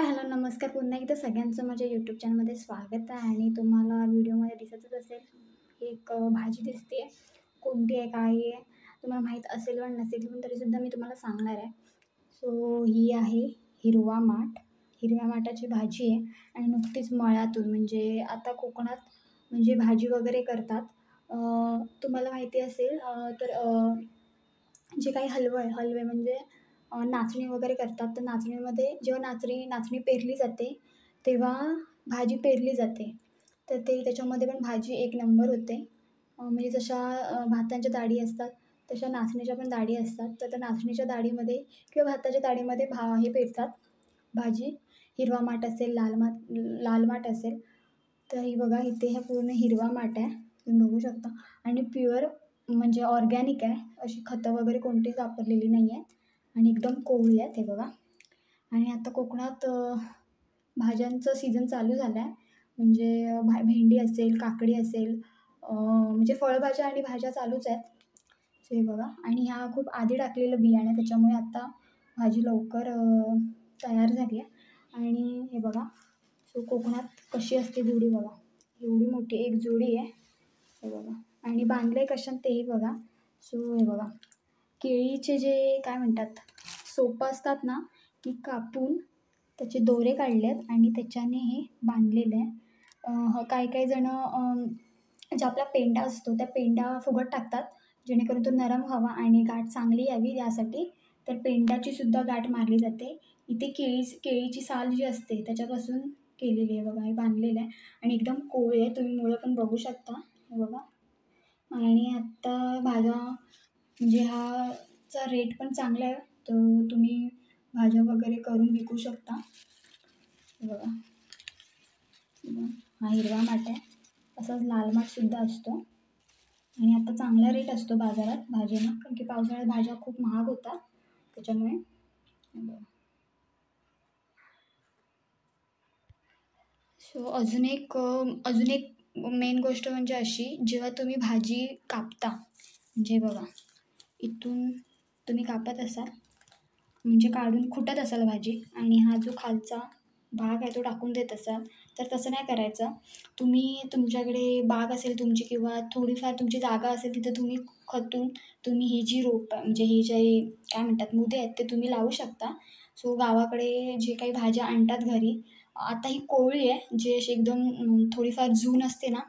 हाय, hello, नमस्कार. पुन्हा एकदा सगळ्यांचं माझ्या यूट्यूब चॅनलमध्ये स्वागत आहे आणि तुम्हाला व्हिडिओमध्ये दिसतच असेल, एक भाजी दिसते. कोणती आहे, काय आहे, तुम्हाला माहीत असेल पण नसेल, पण तरीसुद्धा मी तुम्हाला सांगणार आहे. सो ही आहे हिरवा माठ. हिरव्या माठाची भाजी आहे आणि नुकतीच मळ्यातून म्हणजे आता कोकणात म्हणजे भाजी वगैरे करतात. तुम्हाला माहिती असेल जे काही हलवे म्हणजे नाचणी वगैरे करतात. तर नाचणीमध्ये जेव्हा नाचणी पेरली जाते, तेव्हा भाजी पेरली जाते. तर त्याच्यामध्ये पण भाजी एक नंबर होते. म्हणजे जशा भातांच्या डाळी असतात, तशा नाचणीच्या पण डाळी असतात. तर त्या नाचणीच्या डाळीमध्ये किंवा भाताच्या डाळीमध्ये हे पेरतात भाजी. हिरवा माठ असेल, लाल माठ असेल. तर ही बघा इथे हा पूर्ण हिरवा माठ आहे. तुम्ही बघू शकता आणि प्युअर म्हणजे ऑर्गॅनिक आहे. अशी खतं वगैरे कोणतीच वापरलेली नाही आहेत आणि एकदम कोवळी आहेत हे बघा. आणि आता कोकणात भाज्यांचं सीझन चालू झाला आहे. म्हणजे भेंडी असेल, काकडी असेल, म्हणजे फळभाज्या आणि भाज्या चालूच आहेत. सो हे बघा आणि ह्या खूप आधी टाकलेलं बियाणं आहे, त्याच्यामुळे आता भाजी लवकर तयार झाली आहे. आणि हे बघा, सो कोकणात कशी असते जुडी बघा. एवढी मोठी एक जुडी आहे हे बघा. आणि बांधले कशात तेही बघा. सो हे बघा, केळीचे जे काय म्हणतात सोपं असतात ना, ती कापून त्याचे दोरे काढले आहेत आणि त्याच्याने हे बांधलेलं आहे. काही जणं जो आपला पेंडा असतो त्या पेंडा फुगत टाकतात, जेणेकरून तो नरम व्हावा आणि गाठ चांगली यावी यासाठी. तर पेंड्याची सुद्धा गाठ मारली जाते. इथे केळीची साल जी असते त्याच्यापासून केलेली आहे बघा. हे बांधलेलं आहे आणि एकदम कोवळी आहे. तुम्ही मुळं पण बघू शकता हे बघा. आणि आत्ता भाज्या म्हणजे चा रेट पण चांगला आहे. तर तुम्ही भाज्या वगैरे करून विकू शकता. हे बघा, हा हिरवा माठ आहे. तसाच लाल माठसुद्धा असतो आणि आता चांगला रेट असतो बाजारात भाजींना, कारण की पावसाळ्यात भाज्या खूप महाग होतात त्याच्यामुळे. सो अजून एक मेन गोष्ट म्हणजे अशी, जेव्हा तुम्ही भाजी कापता म्हणजे बघा, इथून तुम्ही कापत असाल म्हणजे काढून खुटत असाल भाजी आणि हा जो खालचा भाग आहे तो टाकून देत असाल, तर तसं नाही करायचं. तुम्ही तुमच्याकडे बाग असेल तुमची किंवा थोडीफार तुमची जागा असेल, तिथे तुम्ही खतून तुम्ही ही जी रोपं म्हणजे ही जे काय म्हणतात मुदे आहेत ते तुम्ही लावू शकता. सो गावाकडे जे काही भाज्या आणतात घरी, आता ही कोवळी आहे, जी अशी एकदम थोडीफार जून असते ना,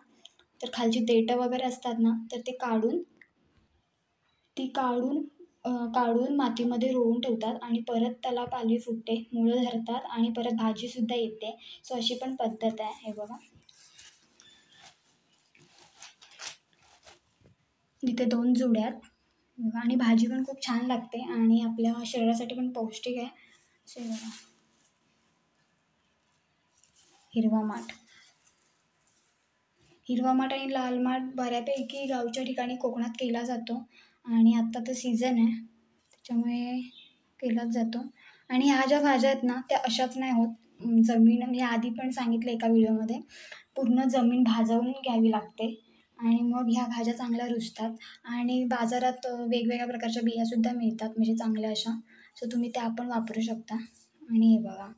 तर खालची देठं वगैरे असतात ना, तर ती काढून मातीमध्ये रोवून ठेवतात आणि परत त्याला पालवी फुटते, मुळं धरतात आणि परत भाजीसुद्धा येते. सो अशी पण पद्धत आहे हे बघा. इथे 2 जुड्या आहेत बघा आणि भाजी पण खूप छान लागते आणि आपल्या शरीरासाठी पण पौष्टिक आहे. सो हे बघा, हिरवा माठ. हिरवा माठ आणि लाल माठ बऱ्यापैकी गावच्या ठिकाणी कोकणात केला जातो आणि आत्ता तर सीझन आहे त्याच्यामुळे केलाच जातो. आणि ह्या ज्या भाज्या आहेत ना, त्या अशाच नाही होत. जमीन मी आधी पण सांगितलं एका व्हिडिओमध्ये, पूर्ण जमीन भाजवून घ्यावी लागते आणि मग ह्या भाज्या चांगल्या रुजतात. आणि बाजारात वेगवेगळ्या प्रकारच्या बियासुद्धा मिळतात म्हणजे चांगल्या अशा. सो तुम्ही त्या पण वापरू शकता. आणि हे बघा,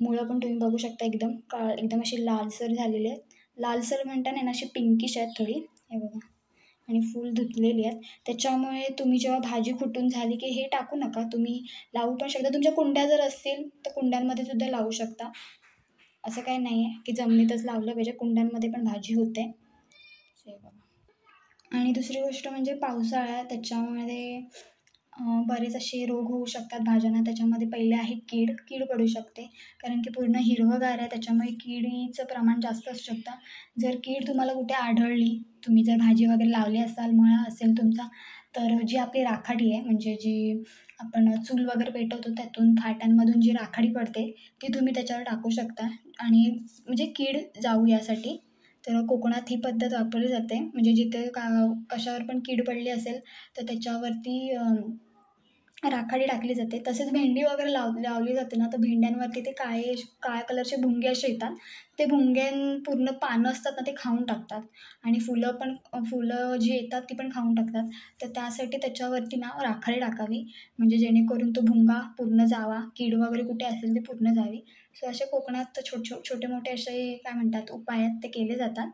मुळं पण तुम्ही बघू शकता एकदम अशी लालसर झालेली आहेत. लालसर म्हणताना ना अशी पिंकिश आहेत थोडी हे बघा. आणि फुल धुतलेली आहेत. त्याच्यामुळे तुम्ही जेव्हा भाजी कुटून झाली की हे टाकू नका, तुम्ही लावू पण शकता. तुमच्या कुंड्या जर असतील तर कुंड्यांमध्ये सुद्धा लावू शकता. असं काही नाही आहे की जमिनीतच लावलं पाहिजे, कुंड्यांमध्ये पण भाजी होते. हे बघा. आणि दुसरी गोष्ट म्हणजे पावसाळा, त्याच्यामध्ये बरेच असे रोग होऊ शकतात भाज्यांना. त्याच्यामध्ये पहिले आहे कीड पडू शकते, कारण की पूर्ण हिरवंगार आहे त्याच्यामुळे किडीचं प्रमाण जास्त असू शकतं. जर कीड तुम्हाला कुठे आढळली, तुम्ही जर भाजी वगैरे लावली असाल, मळा असेल तुमचा, तर जी आपली राखाडी आहे म्हणजे जी आपण चूल वगैरे पेटवतो त्यातून फाट्यांमधून जी राखाडी पडते, ती तुम्ही त्याच्यावर टाकू शकता आणि म्हणजे कीड जाऊ यासाठी. तर कोकणात ही पद्धत वापरली जाते. म्हणजे जिथे कशावर पण कीड पडली असेल तर त्याच्यावरती राखाडी टाकली जाते. तसेच भेंडी वगैरे लावली जाते ना, तर भेंड्यांवरती ते काळ्या कलरचे भुंगे असे येतात. ते पूर्ण पानं असतात ना, ते खाऊन टाकतात आणि फुलं जी येतात ती पण खाऊन टाकतात. तर त्यासाठी त्याच्यावरती ना राखाडी टाकावी, म्हणजे जेणेकरून तो भुंगा पूर्ण जावा, कीड वगैरे कुठे असेल ती पूर्ण जावी. सो असे कोकणात छोटे-मोठे असे काय म्हणतात उपाय आहेत, ते केले जातात.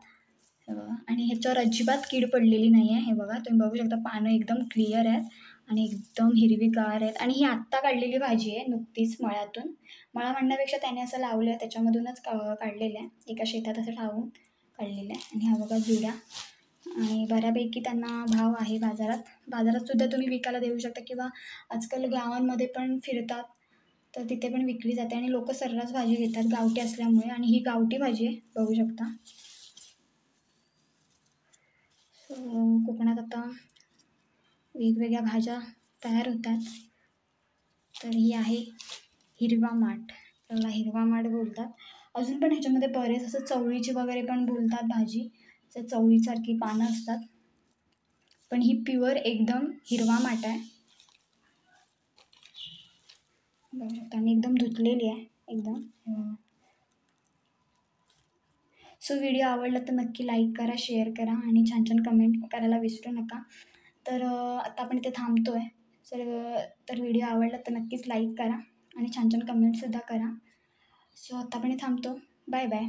हे बघा आणि ह्याच्यावर अजिबात कीड पडलेली नाही आहे. हे बघा तुम्ही बघू शकता पानं एकदम क्लिअर आहेत आणि एकदम हिरवीगार आहेत आणि ही आत्ता काढलेली भाजी आहे नुकतीच मळ्यातून. मळा म्हणण्यापेक्षा त्याने असं लावलं आहे त्याच्यामधूनच काढलेलं आहे. एका शेतात असं लावून काढलेलं आहे आणि ह्या बघा जुड्या आणि बऱ्यापैकी त्यांना भाव आहे बाजारात. बाजारात सुद्धा तुम्ही विकायला देऊ शकता किंवा आजकाल गावांमध्ये पण फिरतात, तर तिथे पण विकली जाते आणि लोकं सर्रास भाजी घेतात गावठी असल्यामुळे आणि ही गावठी भाजी आहे बघू शकता. कोकणात आता वेगवेगळ्या भाज्या तयार होतात. तर ही आहे हिरवा माठ. त्याला हिरवा माठ बोलतात. अजून पण ह्याच्यामध्ये बरेच असं चवळीची वगैरे पण बोलतात भाजी. तर चवळीसारखी पानं असतात. पण ही प्युअर एकदम हिरवा माठ आहे. बघू शकता आणि एकदम धुतलेली आहे एकदम. सो व्हिडिओ आवडला तर नक्की लाईक करा, शेअर करा आणि छान छान कमेंट करायला विसरू नका. तर आता आपण इथे थांबतो आहे. तर व्हिडिओ आवडला तर नक्कीच लाईक करा आणि छान छान कमेंटसुद्धा करा. सो आता आपण थांबतो. Bye bye.